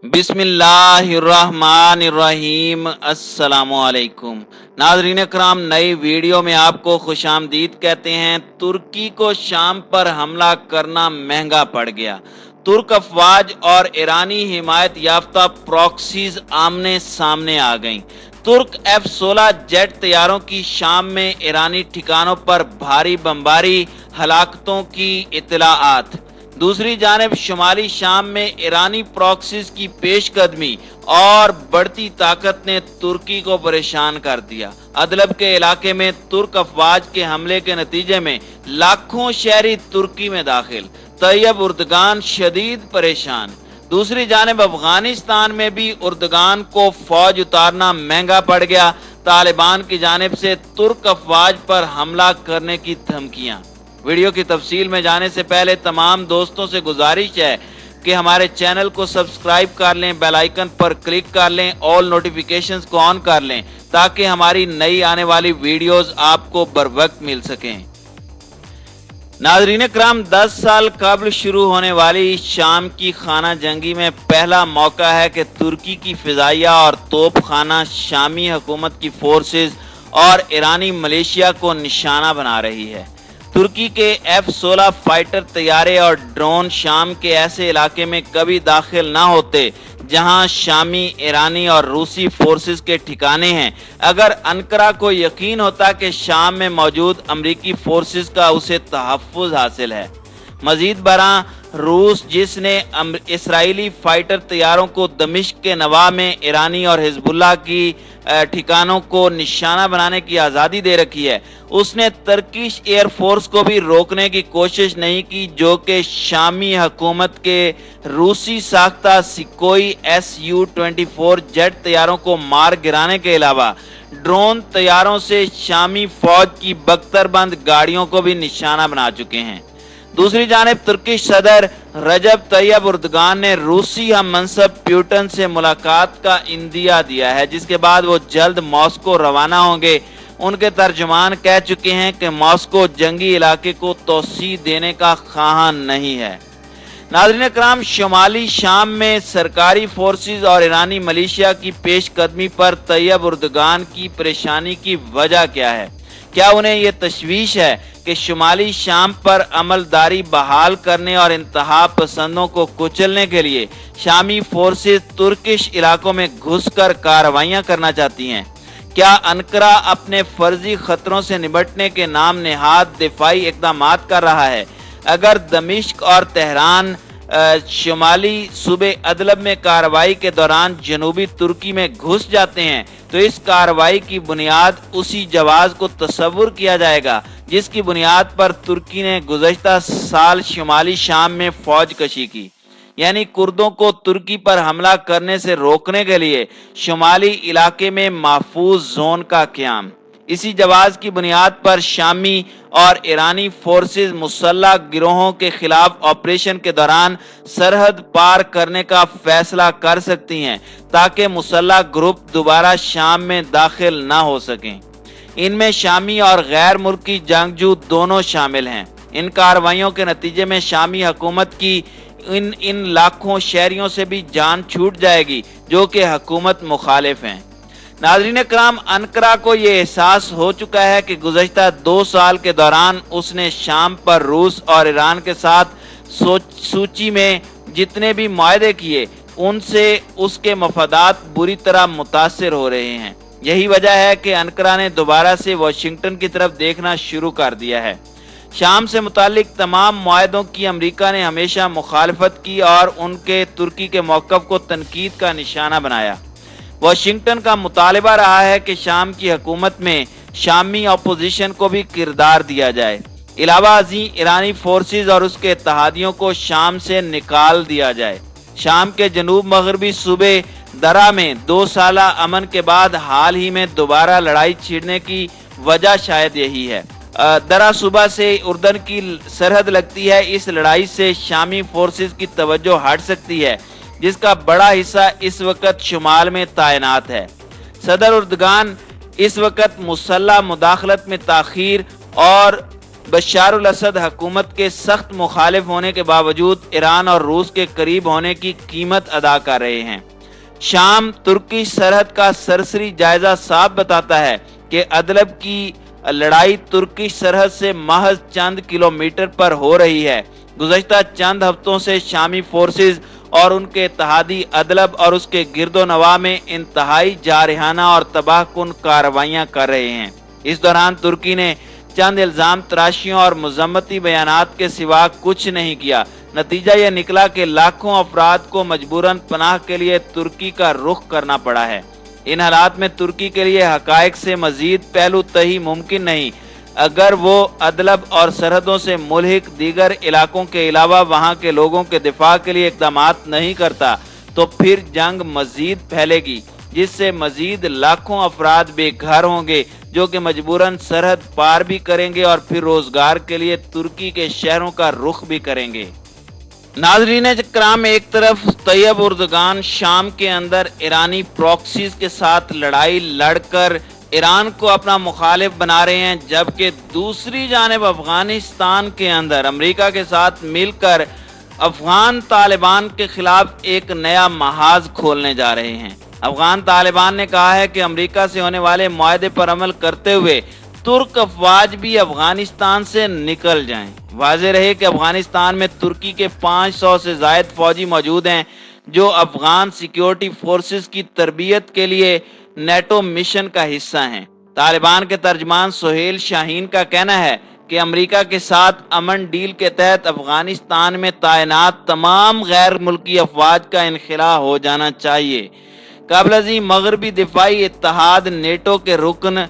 बिस्मिल्लाहिर्रहमानिर्रहीम। अस्सलामुअलैकुम नाज़रीन कराम, नई वीडियो में आपको खुशामदीद कहते हैं। तुर्की को शाम पर हमला करना महंगा पड़ गया। तुर्क अफवाज और ईरानी हिमायत याफ्ता प्रॉक्सीज आमने सामने आ गईं। तुर्क F-16 जेट तैयारों की शाम में ईरानी ठिकानों पर भारी बमबारी, हलाकतों की इत्तलाआत। दूसरी जानिब शुमाली शाम में ईरानी प्रॉक्सीज की पेशकदमी और बढ़ती ताकत ने तुर्की को परेशान कर दिया। अदलब के इलाके में तुर्क अफवाज के हमले के नतीजे में लाखों शहरी तुर्की में दाखिल। तैयब उर्दगान शदीद परेशान। दूसरी जानिब अफगानिस्तान में भी उर्दगान को फौज उतारना महंगा पड़ गया। तालिबान की जानिब से तुर्क अफवाज पर हमला करने की धमकियां। वीडियो की तफसील में जाने से पहले तमाम दोस्तों से गुजारिश है कि हमारे चैनल को सब्सक्राइब कर लें, बेल आइकन पर क्लिक कर लें, ऑल नोटिफिकेशंस को ऑन कर लें ताकि हमारी नई आने वाली वीडियोस आपको बर वक्त मिल सकें। नाज़रीन कराम, 10 साल कबल शुरू होने वाली शाम की खाना जंगी में पहला मौका है कि तुर्की की फिजाइया और तोप खाना शामी हुकूमत की फोर्सेज और ईरानी मलेशिया को निशाना बना रही है। तुर्की के F-16 फाइटर तैयारे और ड्रोन शाम के ऐसे इलाके में कभी दाखिल ना होते जहां शामी, ईरानी और रूसी फोर्सेस के ठिकाने हैं। अगर अंकारा को यकीन होता कि शाम में मौजूद अमरीकी फोर्सेस का उसे तहफ़्फ़ुज़ हासिल है। मजीद बरां, रूस जिसने इसराइली फाइटर तैयारों को दमिश्क के नवा में ईरानी और हिजबुल्लाह की ठिकानों को निशाना बनाने की आज़ादी दे रखी है, उसने तुर्किश एयरफोर्स को भी रोकने की कोशिश नहीं की, जो कि शामी हुकूमत के रूसी साख्ता सिकोई Su-24 जेट तैयारों को मार गिराने के अलावा ड्रोन तैयारों से शामी फौज की बख्तरबंद गाड़ियों को भी निशाना बना चुके हैं। दूसरी जानिब तुर्की सदर रजब तैयब उर्दगान ने रूसी हम मनसब प्यूटन से मुलाकात का इंदिया दिया है, जिसके बाद वो जल्द मॉस्को रवाना होंगे। उनके तर्जुमान कह चुके हैं कि मॉस्को जंगी इलाके को तोसी देने का ख्वाह नहीं है। नाज़रीन कराम, शुमाली शाम में सरकारी फोर्सेस और ईरानी मलेशिया की पेशकदमी पर तैयब उर्दगान की परेशानी की वजह क्या है? क्या उन्हें यह तशवीश है कि शुमाली शाम पर अमलदारी बहाल करने और इंतहा पसंदों को कुचलने के लिए शामी फोर्सेस तुर्किश इलाकों में घुसकर कार्रवाइयां करना चाहती हैं? क्या अंकारा अपने फर्जी खतरों से निपटने के नाम नेहाद दिफाई इक़दामात कर रहा है? अगर दमिश्क और तेहरान शुमाली सूबे अदलब में कार्रवाई के दौरान जनूबी तुर्की में घुस जाते हैं तो इस कार्रवाई की बुनियाद उसी जवाब को तस्वुर किया जाएगा जिसकी बुनियाद पर तुर्की ने गुज़श्ता साल शुमाली शाम में फौज कशी की, यानी कुर्दों को तुर्की पर हमला करने से रोकने के लिए शुमाली इलाके में महफूज जोन का क़याम। इसी जवाब की बुनियाद पर शामी और ईरानी फोर्सेस मुसल्लह गिरोहों के खिलाफ ऑपरेशन के दौरान सरहद पार करने का फैसला कर सकती हैं ताकि मुसल्लह ग्रुप दोबारा शाम में दाखिल ना हो सकें। इनमें शामी और गैर मुल्की जंगजू दोनों शामिल हैं। इन कार्रवाइयों के नतीजे में शामी हुकूमत की इन लाखों शहरियों से भी जान छूट जाएगी जो कि हुकूमत मुखालिफ हैं। नाज़रीन कराम, अंकारा को ये एहसास हो चुका है कि गुज़श्ता 2 साल के दौरान उसने शाम पर रूस और ईरान के साथ सूची में जितने भी मुआहदे किए उनसे उसके मफादात बुरी तरह मुतासिर हो रहे हैं। यही वजह है कि अंकारा ने दोबारा से वाशिंगटन की तरफ देखना शुरू कर दिया है। शाम से मुतालिक तमाम मुआहदों की अमेरिका ने हमेशा मुखालफत की और उनके तुर्की के मौक़िफ़ को तनकीद का निशाना बनाया। वाशिंगटन का मुतालबा रहा है कि शाम की हुकूमत में शामी अपोजिशन को भी किरदार दिया जाए। इलावा अज़ीं ईरानी फोर्सेस और उसके इत्तेहादियों को शाम से निकाल दिया जाए। शाम के जनूब मगरबी सूबे दरा में 2 साला अमन के बाद हाल ही में दोबारा लड़ाई छिड़ने की वजह शायद यही है। दरा सूबा से उर्दन की सरहद लगती है। इस लड़ाई से शामी फोर्सेस की तवज्जो हट सकती है जिसका बड़ा हिस्सा इस वक्त शुमाल में तैनात है। सदर उर्दगान इस वक्त मुसल्लह मुदाखलत में ताखीर और बशार अल-असद हुकूमत के सख्त मुखालिफ होने के बावजूद ईरान और रूस के करीब होने की कीमत अदा कर रहे हैं। शाम तुर्की सरहद का सरसरी जायजा साफ बताता है कि अदलब की लड़ाई तुर्की सरहद से महज चंद किलोमीटर पर हो रही है। गुज़श्ता चंद हफ्तों से शामी फोर्सेस और उनके इत्तेहादी अदलब और उसके गिरदो नवा में इंतहाई जारहाना और तबाहकुन कार्रवाइयां कर रहे हैं। इस दौरान तुर्की ने चंद इल्जाम तराशियों और मजम्मती बयानात के सिवा कुछ नहीं किया। नतीजा यह निकला कि लाखों अफराद को मजबूरन पनाह के लिए तुर्की का रुख करना पड़ा है। इन हालात में तुर्की के लिए हकायक से मजीद पहलू तही मुमकिन नहीं। अगर वो अदलब और सरहदों से मुल्हिक दीगर इलाकों के अलावा वहाँ के लोगों के दिफा के लिए इक़दामात नहीं करता तो फिर जंग मजीद फैलेगी, जिससे मजीद लाखों अफराद बेघर होंगे जो कि मजबूरन सरहद पार भी करेंगे और फिर रोजगार के लिए तुर्की के शहरों का रुख भी करेंगे। नाज़रीन इकराम, एक तरफ तैयब उर्दगान शाम के अंदर ईरानी प्रॉक्सीज के साथ लड़ाई लड़कर ईरान को अपना मुखालिफ बना रहे हैं, जबकि दूसरी जानिब अफगानिस्तान के अंदर अमेरिका के साथ मिलकर अफगान तालिबान के खिलाफ एक नया महाज खोलने जा रहे हैं। अफगान तालिबान ने कहा है कि अमेरिका से होने वाले मुआहदे पर अमल करते हुए तुर्क अफवाज भी अफगानिस्तान से निकल जाएं। वाज़ेह रहे कि अफगानिस्तान में तुर्की के 500 से जायद फौजी मौजूद हैं जो अफगान सिक्योरिटी फोर्सेस की तरबियत के लिए नेटो मिशन का हिस्सा हैं। तालिबान के तर्जमान सुहेल शाहीन का कहना है कि अमेरिका के साथ अमन डील के तहत अफगानिस्तान में तैनात तमाम गैर मुल्की अफवाज का इनखिला हो जाना चाहिए। काबिल मगरबी दिफाई इत्तेहाद नेटो के रुकन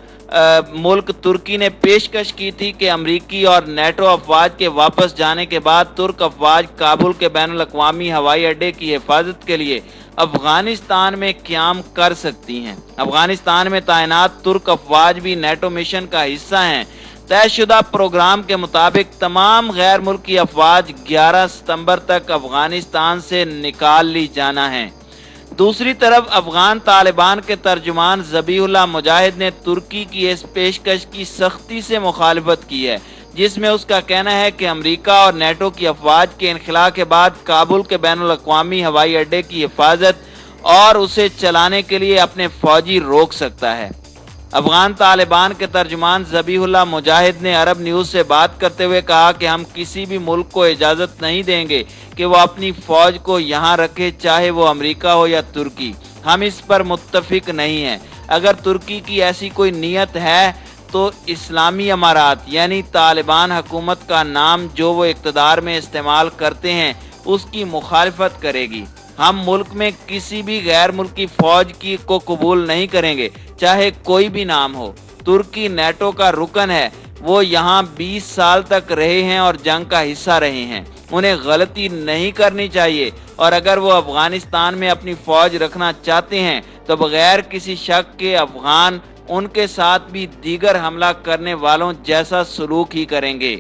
मुल्क तुर्की ने पेशकश की थी कि अमरीकी और नेटो अफवाज के वापस जाने के बाद तुर्क अफवाज काबुल के बैनुल अक़वामी हवाई अड्डे की हिफाजत के लिए अफगानिस्तान में क़याम कर सकती हैं। अफगानिस्तान में तैनात तुर्क अफवाज भी नेटो मिशन का हिस्सा हैं। तयशुदा प्रोग्राम के मुताबिक तमाम गैर मुल्की अफवाज 11 सितंबर तक अफगानिस्तान से निकाल ली जाना है। दूसरी तरफ अफगान तालिबान के तर्जुमान ज़बीहुल्लाह मुजाहिद ने तुर्की की इस पेशकश की सख्ती से मुखालिफत की है, जिसमें उसका कहना है कि अमेरिका और नेटो की अफवाज के इनखिला के बाद काबुल के बैनुल अक़वामी हवाई अड्डे की हिफाजत और उसे चलाने के लिए अपने फौजी रोक सकता है। अफगान तालिबान के तर्जुमान ज़बीहुल्लाह मुजाहिद ने अरब न्यूज़ से बात करते हुए कहा कि हम किसी भी मुल्क को इजाज़त नहीं देंगे कि वो अपनी फ़ौज को यहाँ रखे, चाहे वो अमेरिका हो या तुर्की। हम इस पर मुत्तफिक नहीं हैं। अगर तुर्की की ऐसी कोई नीयत है तो इस्लामी अमारात यानी तालिबान हुकूमत का नाम जो वो इक़्तिदार में इस्तेमाल करते हैं उसकी मुखालिफत करेगी। हम मुल्क में किसी भी गैर मुल्की फौज की को कबूल नहीं करेंगे, चाहे कोई भी नाम हो। तुर्की नेटो का रुकन है, वो यहाँ 20 साल तक रहे हैं और जंग का हिस्सा रहे हैं। उन्हें गलती नहीं करनी चाहिए और अगर वो अफगानिस्तान में अपनी फौज रखना चाहते हैं तो बगैर किसी शक के अफगान उनके साथ भी दीगर हमला करने वालों जैसा सलूक ही करेंगे।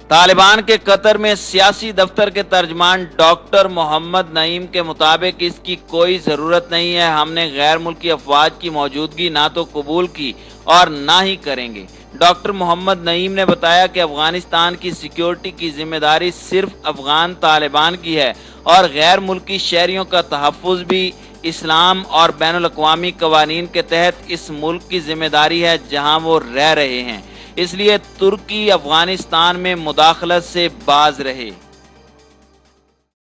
तालिबान के कतर में सियासी दफ्तर के तर्जमान डॉक्टर मोहम्मद नईम के मुताबिक इसकी कोई ज़रूरत नहीं है। हमने गैर मुल्की अफवाज की मौजूदगी ना तो कबूल की और ना ही करेंगे। डॉक्टर मोहम्मद नईम ने बताया कि अफगानिस्तान की सिक्योरिटी की जिम्मेदारी सिर्फ अफगान तालिबान की है और गैर मुल्की शहरियों का तहफ़्फ़ुज़ भी इस्लाम और बैनुल अक़वामी क़वानीन के तहत इस मुल्क की जिम्मेदारी है जहाँ वो रह रहे हैं। इसलिए तुर्की अफगानिस्तान में मुदाखलत से बाज रहे।